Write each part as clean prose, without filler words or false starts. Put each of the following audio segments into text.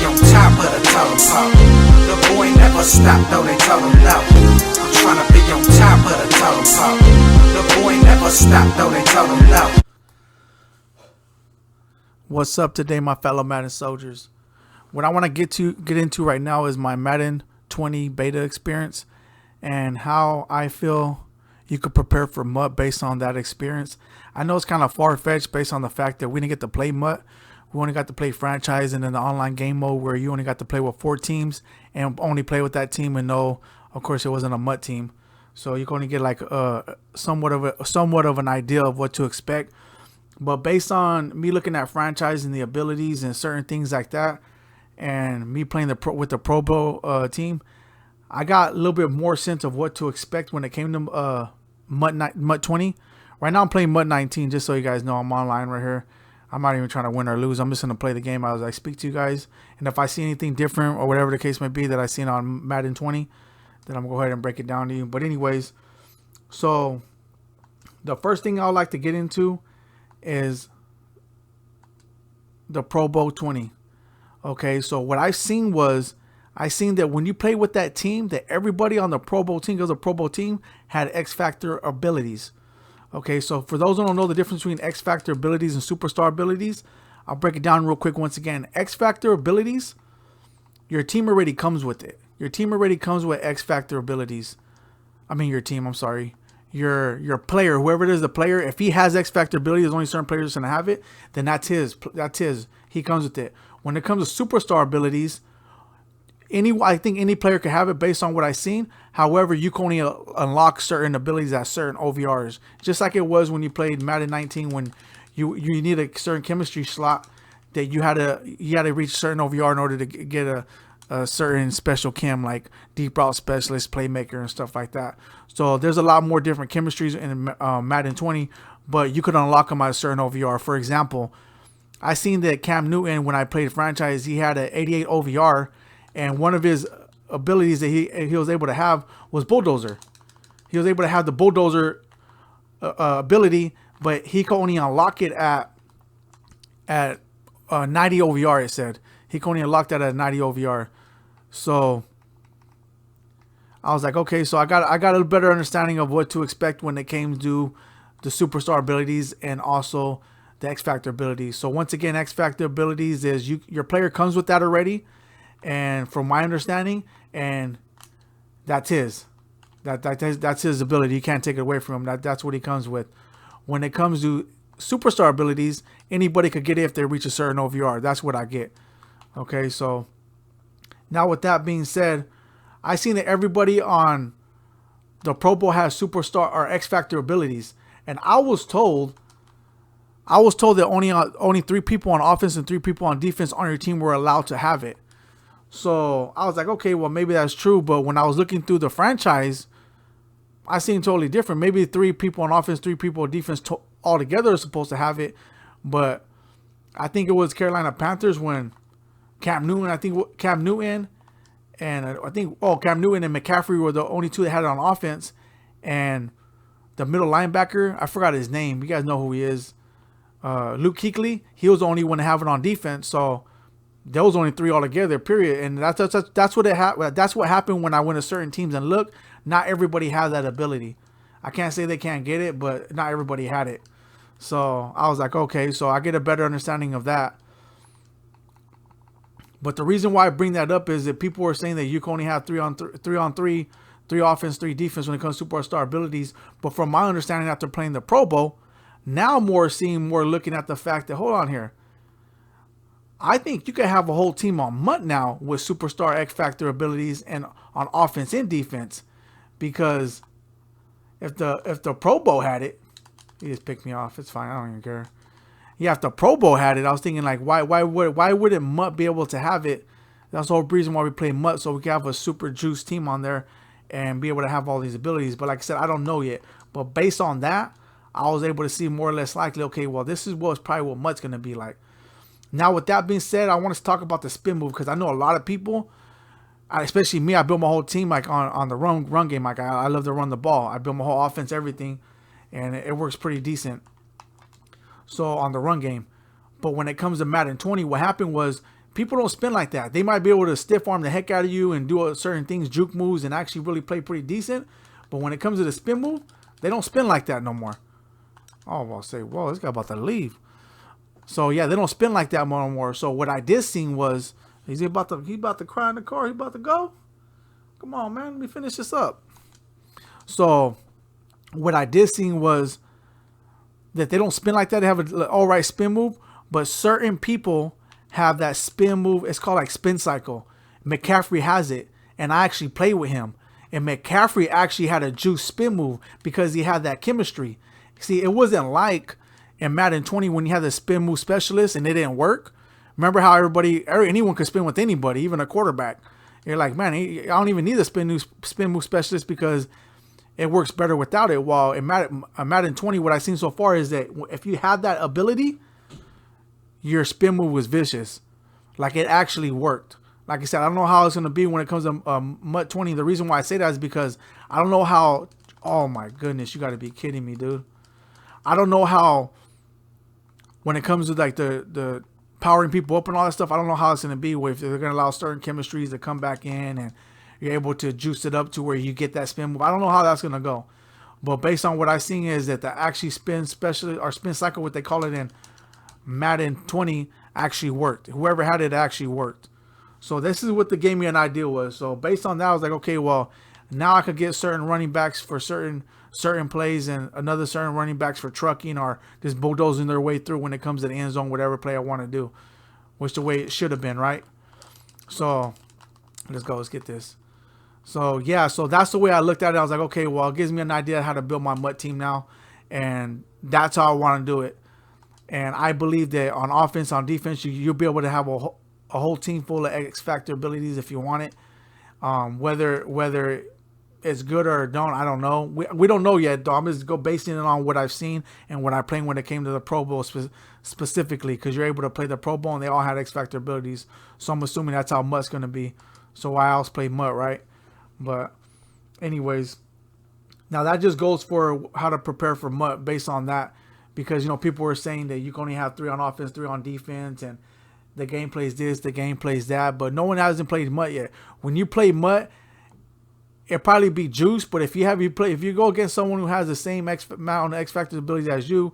on top of the totem pole. The boy never stopped though they told him no. I'm tryna be on top of the totem pole. The boy never stopped though they told him no. What's up today, my fellow Madden soldiers? What I want to get into right now is my Madden 20 beta experience and how I feel you could prepare for MUT based on that experience. I know it's kind of far-fetched based on the fact that we didn't get to play MUT. We only got to play franchise and then the online game mode where you only got to play with 4 teams and only play with that team and know, of course, it wasn't a MUT team. So you can only get like somewhat of an idea of what to expect. But based on me looking at franchise and the abilities and certain things like that, and me playing with the Pro Bowl team, I got a little bit more sense of what to expect when it came to MUT 20. Right now I'm playing MUT 19, just so you guys know I'm online right here. I'm not even trying to win or lose. I'm just going to play the game as I speak to you guys. And if I see anything different or whatever the case may be that I've seen on Madden 20, then I'm going to go ahead and break it down to you. But anyways, so the first thing I would like to get into is the Pro Bowl 20. Okay, so what I've seen was that when you play with that team, that everybody on the Pro Bowl team, because the Pro Bowl team had X Factor abilities. Okay, so for those who don't know the difference between X Factor abilities and Superstar abilities, I'll break it down real quick once again. X Factor abilities, your team already comes with it. Your team already comes with X Factor abilities. I mean your team, I'm sorry. Your player, whoever it is, the player, if he has X Factor ability, there's only certain players that's gonna have it, then that's his. He comes with it. When it comes to Superstar abilities, I think any player can have it based on what I've seen. However, you can only unlock certain abilities at certain OVRs. Just like it was when you played Madden 19, when you need a certain chemistry slot that you had to reach a certain OVR in order to get a certain special chem, like deep route specialist, playmaker, and stuff like that. So there's a lot more different chemistries in Madden 20, but you could unlock them at a certain OVR. For example, I seen that Cam Newton, when I played franchise, he had an 88 OVR, and one of his abilities that he was able to have was Bulldozer. He was able to have the Bulldozer ability, but he could only unlock it at 90 OVR. It said he could only unlock that at 90 OVR. So I was like, okay, so I got a better understanding of what to expect when it came to the Superstar abilities and also the X Factor abilities. So once again, X Factor abilities is your player comes with that already, and from my understanding, and that's his. That's his ability. You can't take it away from him. That's what he comes with. When it comes to Superstar abilities, anybody could get it if they reach a certain OVR. That's what I get. Okay, so now with that being said, I seen that everybody on the Pro Bowl has Superstar or X Factor abilities, and I was told that only 3 people on offense and 3 people on defense on your team were allowed to have it. So I was like, okay, well, maybe that's true. But when I was looking through the franchise, I seen totally different. Maybe 3 people on offense, 3 people on defense all together are supposed to have it. But I think it was Carolina Panthers when Cam Newton and McCaffrey were the only 2 that had it on offense. And the middle linebacker, I forgot his name. You guys know who he is. Luke Kuechly, he was the only one to have it on defense. So there was only 3 altogether, period. And that's what happened when I went to certain teams and look. Not everybody has that ability. I can't say they can't get it, but not everybody had it. So I was like, okay, so I get a better understanding of that. But the reason why I bring that up is that people were saying that you can only have 3 on 3, 3 offense, 3 defense when it comes to Superstar abilities. But from my understanding after playing the Pro Bowl, now I'm looking at the fact that, hold on here, I think you could have a whole team on MUT now with Superstar X Factor abilities and on offense and defense. Because if the Pro Bowl had it, he just picked me off. It's fine. I don't even care. Yeah, if the Pro Bowl had it, I was thinking like, why wouldn't MUT be able to have it? That's the whole reason why we play MUT, so we can have a super juice team on there and be able to have all these abilities. But like I said, I don't know yet. But based on that, I was able to see more or less likely, okay, well, this is probably what MUT's going to be like. Now, with that being said, I want to talk about the spin move because I know a lot of people, especially me, I built my whole team like on the run game. Like I love to run the ball. I built my whole offense, everything, and it works pretty decent. So on the run game. But when it comes to Madden 20, what happened was people don't spin like that. They might be able to stiff arm the heck out of you and do certain things, juke moves, and actually really play pretty decent. But when it comes to the spin move, they don't spin like that no more. Oh, I'll say, whoa, this guy about to leave. So yeah, they don't spin like that no more. So what I did see was, he about to cry in the car. He about to go. Come on, man. Let me finish this up. So what I did see was that they don't spin like that. They have an all right spin move, but certain people have that spin move. It's called like spin cycle. McCaffrey has it, and I actually played with him. And McCaffrey actually had a juice spin move because he had that chemistry. See, it wasn't like in Madden 20 when you had the spin move specialist and it didn't work. Remember how anyone could spin with anybody, even a quarterback. You're like, man, I don't even need a spin move specialist because it works better without it. While in Madden 20, what I've seen so far is that if you had that ability, your spin move was vicious. Like, it actually worked. Like I said, I don't know how it's going to be when it comes to MUT 20. The reason why I say that is because I don't know how... Oh, my goodness. You got to be kidding me, dude. I don't know how... When it comes to, like, the powering people up and all that stuff, I don't know how it's going to be. If they're going to allow certain chemistries to come back in and you're able to juice it up to where you get that spin move. I don't know how that's going to go. But based on what I've seen is that the actually spin specialist or spin cycle, what they call it in Madden 20, actually worked. Whoever had it actually worked. So this is what the gave me an idea was. So based on that, I was like, okay, well, now I could get certain running backs for certain plays and another certain running backs for trucking or just bulldozing their way through when it comes to the end zone, whatever play I want to do, which the way it should have been, right? So let's go. Let's get this. So yeah, so that's the way I looked at it. I was like, okay, well, it gives me an idea how to build my MUT team now, and that's how I want to do it. And I believe that on offense, on defense, you'll be able to have a whole team full of X factor abilities if you want it. Whether it's good or don't, I don't know. We don't know yet, though. I'm just basing it on what I've seen and what I played when it came to the Pro Bowl specifically, because you're able to play the Pro Bowl and they all had X factor abilities. So I'm assuming that's how MUT's going to be. So why else play MUT, right? But anyways, now that just goes for how to prepare for MUT based on that, because people were saying that you can only have 3 on offense, 3 on defense, and the game plays this, the game plays that, but no one hasn't played MUT yet. When you play MUT, it'll probably be juice, but if you go against someone who has the same amount of X factor abilities as you,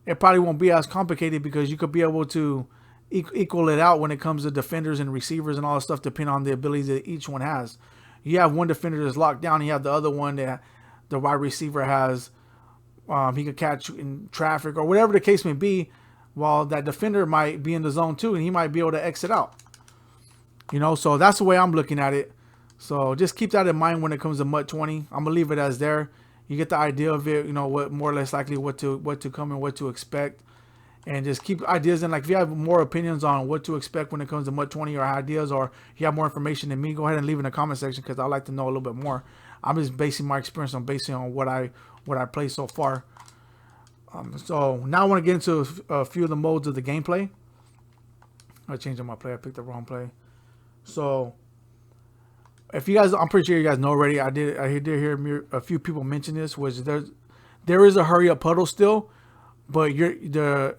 it probably won't be as complicated because you could be able to equal it out when it comes to defenders and receivers and all that stuff, depending on the abilities that each one has. You have one defender that's locked down, and you have the other one that the wide receiver has. He could catch in traffic or whatever the case may be, while that defender might be in the zone too, and he might be able to exit out. So that's the way I'm looking at it. So just keep that in mind when it comes to MUT 20. I'm gonna leave it as there. You get the idea of it, what more or less likely what to come and what to expect, and just keep ideas in. Like if you have more opinions on what to expect when it comes to MUT 20 or ideas, or you have more information than me, go ahead and leave in the comment section because I'd like to know a little bit more. I'm just basing my experience on what I played so far. So now I want to get into a few of the modes of the gameplay. I changed my play. I picked the wrong play. So if you guys, I'm pretty sure you guys know already. I did hear a few people mention this. Was there is a hurry up puddle still, but your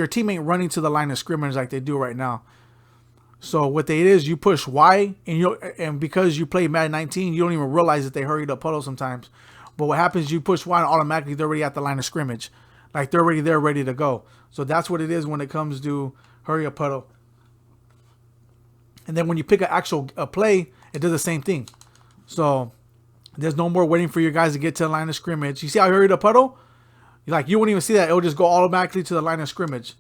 team ain't running to the line of scrimmage like they do right now. So what they is, you push Y, and because you play Madden 19, you don't even realize that they hurried up puddle sometimes. But what happens, you push Y and automatically they're already at the line of scrimmage. Like they're already there ready to go. So that's what it is when it comes to hurry up puddle. And then when you pick an actual play, it does the same thing. So there's no more waiting for your guys to get to the line of scrimmage. You see how I hurried up puddle? You wouldn't even see that. It'll just go automatically to the line of scrimmage.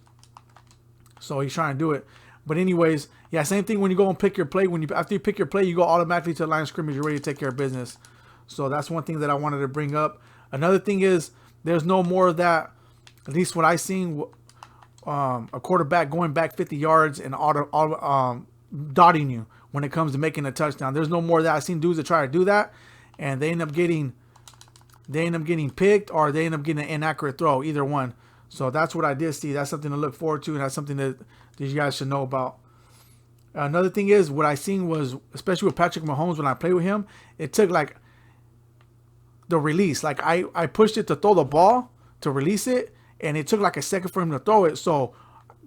So he's trying to do it. But anyways, yeah, same thing when you go and pick your play. After you pick your play, you go automatically to the line of scrimmage. You're ready to take care of business. So that's one thing that I wanted to bring up. Another thing is there's no more of that, at least what I've seen, a quarterback going back 50 yards and dotting you when it comes to making a touchdown. There's no more of that. I've seen dudes that try to do that, and they end up getting picked, or they end up getting an inaccurate throw, either one. So that's what I did see. That's something to look forward to, and that's something that you guys should know about. Another thing is what I seen was, especially with Patrick Mahomes, when I play with him, it took like the release. Like I pushed it to throw the ball to release it, and it took like a second for him to throw it. So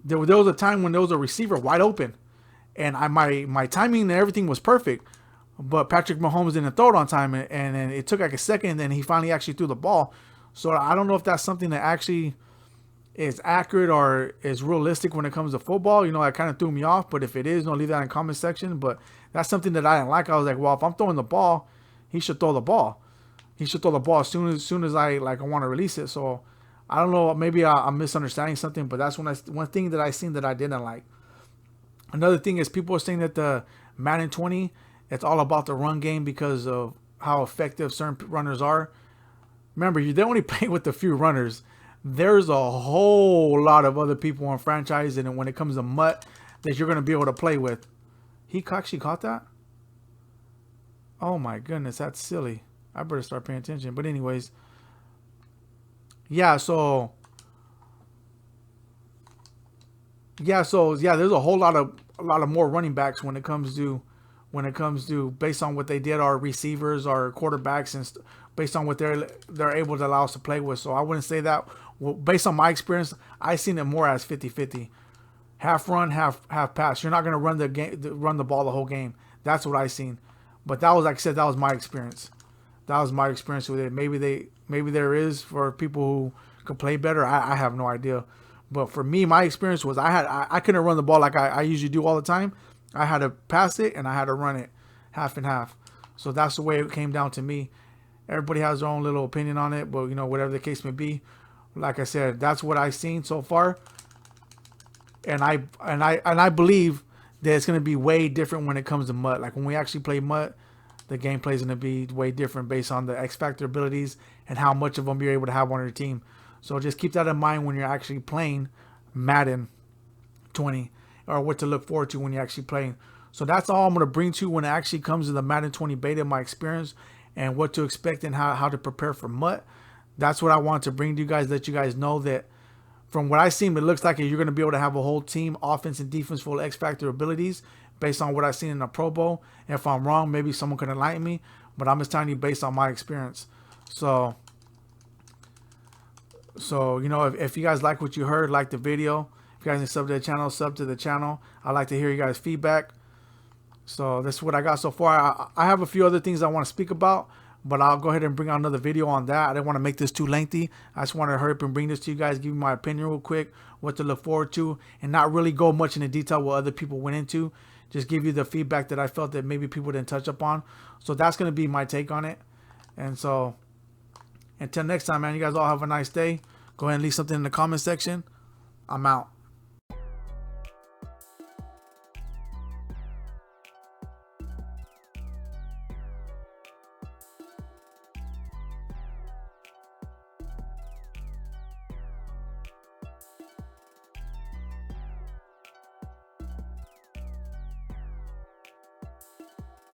there was a time when there was a receiver wide open, and my timing and everything was perfect, but Patrick Mahomes didn't throw it on time, and then it took like a second, and then he finally actually threw the ball. So I don't know if that's something that actually is accurate or is realistic when it comes to football. You know, that kind of threw me off. But if it is, leave that in the comment section. But that's something that I didn't like. I was like, well, if I'm throwing the ball, he should throw the ball. He should throw the ball as soon as I want to release it. So I don't know. Maybe I'm misunderstanding something. But that's one thing that I seen that I didn't like. Another thing is people are saying that the Madden 20, it's all about the run game because of how effective certain runners are. Remember, they only play with a few runners. There's a whole lot of other people on franchise, and when it comes to MUT, that you're going to be able to play with. He actually caught that? Oh my goodness, that's silly. I better start paying attention. But anyways, yeah, so there's a whole lot of more running backs when it comes to based on what they did, our receivers, our quarterbacks, and based on what they're able to allow us to play with. So I wouldn't say that. Well, based on my experience, I seen it more as 50-50. Half run, half pass. You're not going to run the ball the whole game. That's what I seen. But that was, like I said, that was my experience. That was my experience with it. Maybe there is for people who could play better. I have no idea. But for me, my experience was I couldn't run the ball like I usually do all the time. I had to pass it and I had to run it half and half. So that's the way it came down to me. Everybody has their own little opinion on it, but whatever the case may be, like I said, that's what I've seen so far. And I believe that it's going to be way different when it comes to MUT. Like when we actually play MUT, the gameplay is going to be way different based on the X Factor abilities and how much of them you're able to have on your team. So just keep that in mind when you're actually playing Madden 20, or what to look forward to when you're actually playing. So that's all I'm going to bring to you when it actually comes to the Madden 20 beta, my experience, and what to expect and how to prepare for MUT. That's what I want to bring to you guys, let you guys know that from what I seen, it looks like you're going to be able to have a whole team, offense and defense, full X Factor abilities based on what I've seen in the Pro Bowl. If I'm wrong, maybe someone can enlighten me, but I'm just telling you based on my experience. So if you guys like what you heard, like the video, if you guys need to sub to the channel. I'd like to hear you guys' feedback. So that's what I got so far. I have a few other things I want to speak about, but I'll go ahead and bring out another video on that. I didn't want to make this too lengthy. I just want to hurry up and bring this to you guys, give you my opinion real quick, what to look forward to, and not really go much into detail what other people went into. Just give you the feedback that I felt that maybe people didn't touch up on. So that's going to be my take on it. And so until next time, man, you guys all have a nice day. Go ahead and leave something in the comment section. I'm out.